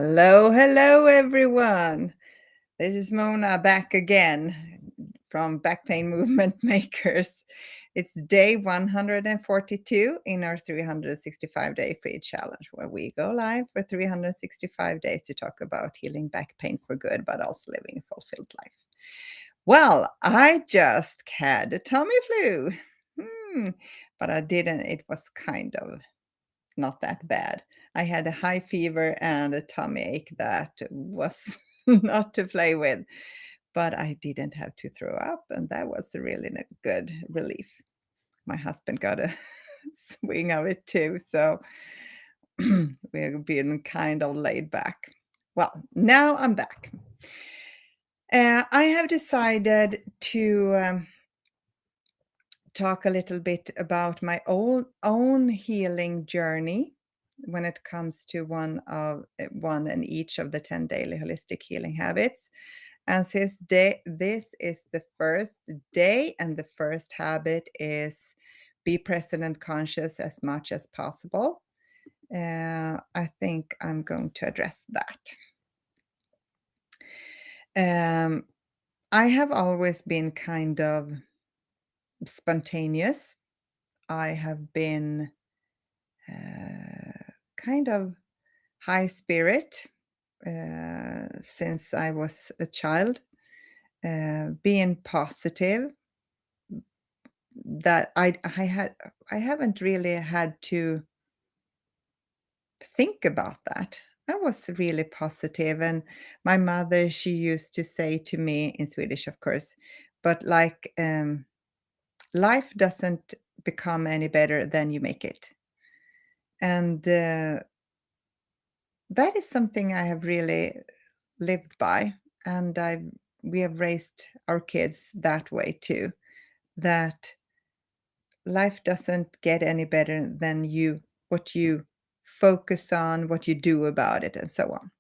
Hello, everyone. This is Mona back again from Back Pain Movement Makers. It's day 142 in our 365-day free challenge, where we go live for 365 days to talk about healing back pain for good, but also living a fulfilled life. Well, I just had a tummy flu, but I didn't. It was kind of not that bad. I had a high fever and a tummy ache that was not to play with, but I didn't have to throw up, and that was a really good relief. My husband got a swing of it too, so we've been kind of laid back. Well, now I'm back. I have decided to talk a little bit about my own healing journey when it comes to one and each of the 10 daily holistic healing habits. And since this is the first day and the first habit is be present and conscious as much as possible, I think I'm going to address that. I have always been kind of spontaneous. I have been kind of high spirit since I was a child, being positive. That I haven't really had to think about that. I was really positive, and my mother, she used to say to me in Swedish, of course, but like life doesn't become any better than you make it, and that is something I have really lived by, and we have raised our kids that way too, that life doesn't get any better than what you focus on, what you do about it, and so on.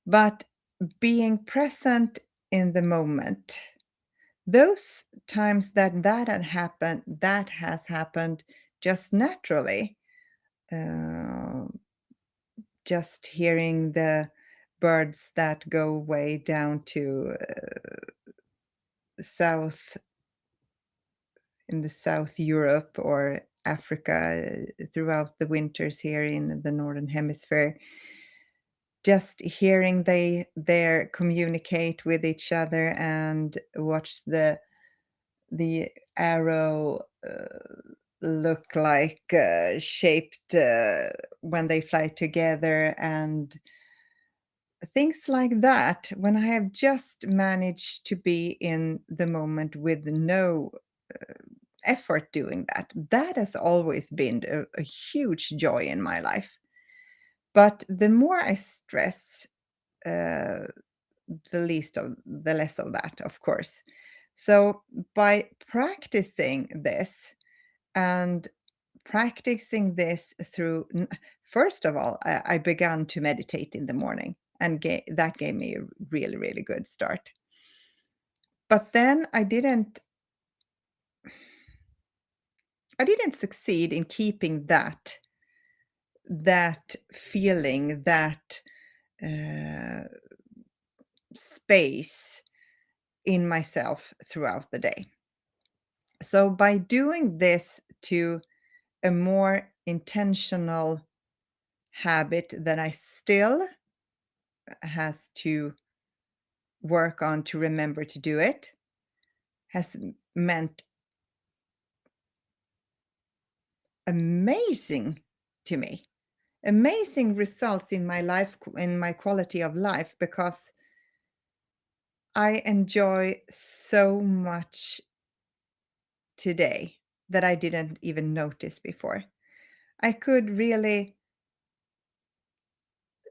But being present in the moment, those times that has happened just naturally. Uh, just hearing the birds that go way down to south in the South Europe or Africa throughout the winters here in the Northern Hemisphere. Just hearing they communicate with each other and watch the arrow look like shaped when they fly together and things like that. When I have just managed to be in the moment with no effort doing that, that has always been a huge joy in my life. But the more I stress, uh, the less of that, of course. So by practicing this and practicing this through, first of all, I began to meditate in the morning, and that gave me a really, really good start. But then I didn't succeed in keeping that feeling, that uh, space in myself throughout the day. So by doing this to a more intentional habit that I still has to work on to remember to do it, has meant amazing to me. Amazing results in my life, in my quality of life, because I enjoy so much today that I didn't even notice before. I could really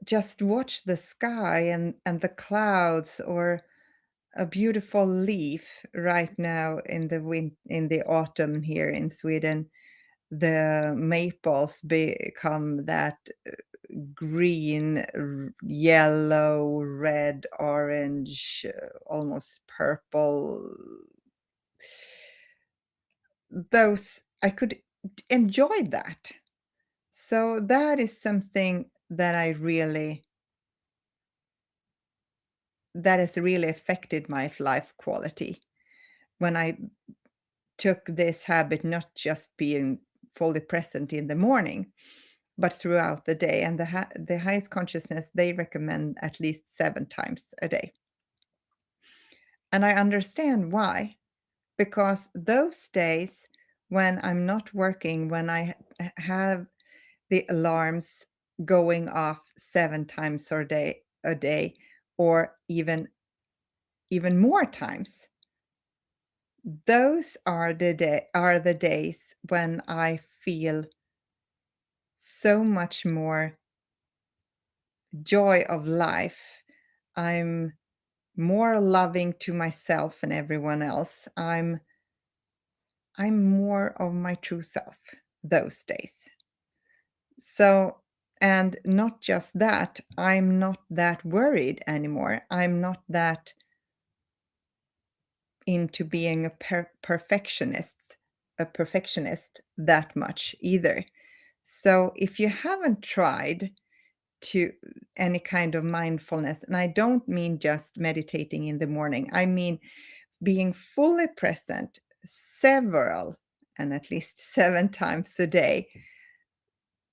just watch the sky and the clouds, or a beautiful leaf right now in the autumn here in Sweden. The maples become that green, yellow, red, orange, almost purple. Those I could enjoy that. So that is something that I really that has really affected my life quality when I took this habit, not just being fully present in the morning, but throughout the day. And the highest consciousness, they recommend at least 7 times a day. And I understand why, because those days when I'm not working, when I have the alarms going off 7 times a day, or even more times, those are the days when I feel so much more joy of life. I'm more loving to myself and everyone else. I'm more of my true self those days. So, and not just that, I'm not that worried anymore. I'm not that into being a perfectionist that much either. So, if you haven't tried to any kind of mindfulness, and I don't mean just meditating in the morning, I mean being fully present several and at least 7 times a day,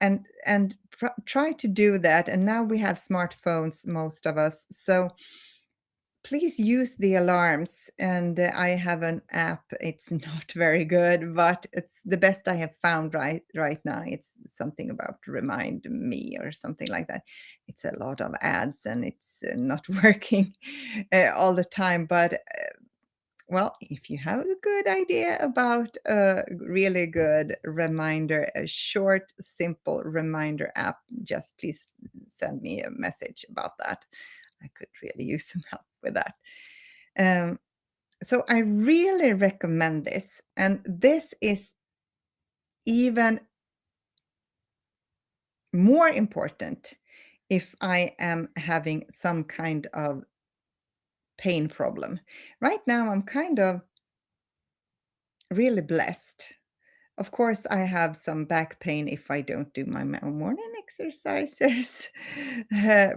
and try to do that. And now we have smartphones, most of us, so please use the alarms. And I have an app. It's not very good, but it's the best I have found right now. It's something about remind me or something like that. It's a lot of ads, and it's not working all the time, but well, if you have a good idea about a really good reminder, a short, simple reminder app, just please send me a message about that. I could really use some help with that. Um, so I really recommend this. And this is even more important if I am having some kind of pain problem. Right now, I'm kind of really blessed. Of course, I have some back pain if I don't do my morning exercises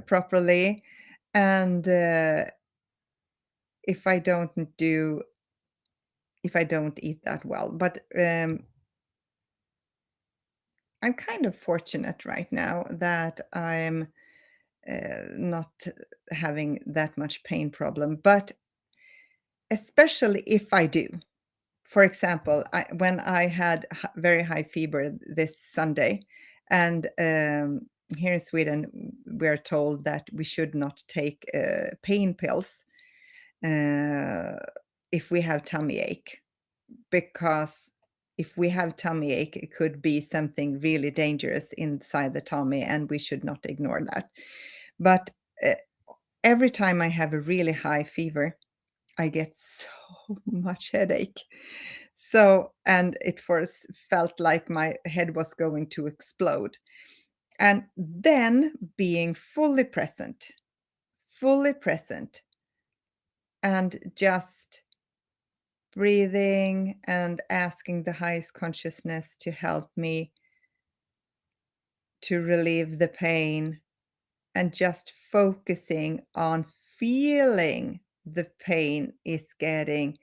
properly, and if I don't do if I don't eat that well. But I'm kind of fortunate right now that I'm not having that much pain problem. But especially if I do. For example, when I had very high fever this Sunday, and here in Sweden, we're told that we should not take pain pills uh, if we have tummy ache, because if we have tummy ache, it could be something really dangerous inside the tummy, and we should not ignore that. But uh, every time I have a really high fever, I get so much headache. So, and it first felt like my head was going to explode. And then being fully present, and just breathing and asking the highest consciousness to help me to relieve the pain, and just focusing on feeling the pain is getting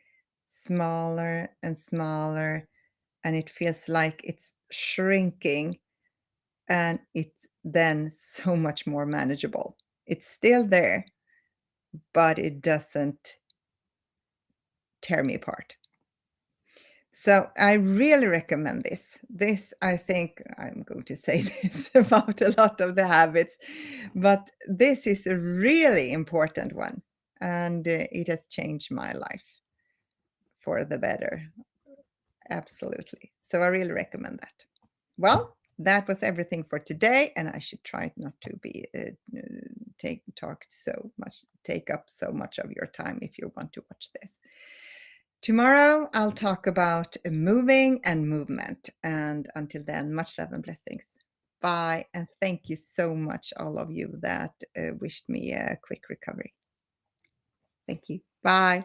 smaller and smaller, and it feels like it's shrinking, and it's then so much more manageable. It's still there, but it doesn't tear me apart. So I really recommend this. This, I think I'm going to say this about a lot of the habits, but this is a really important one, and it has changed my life for the better. Absolutely. So I really recommend that. Well, that was everything for today, and I should try not to be take up so much of your time if you want to watch this. Tomorrow, I'll talk about moving and movement. And until then, much love and blessings. Bye. And thank you so much, all of you that wished me a quick recovery. Thank you. Bye.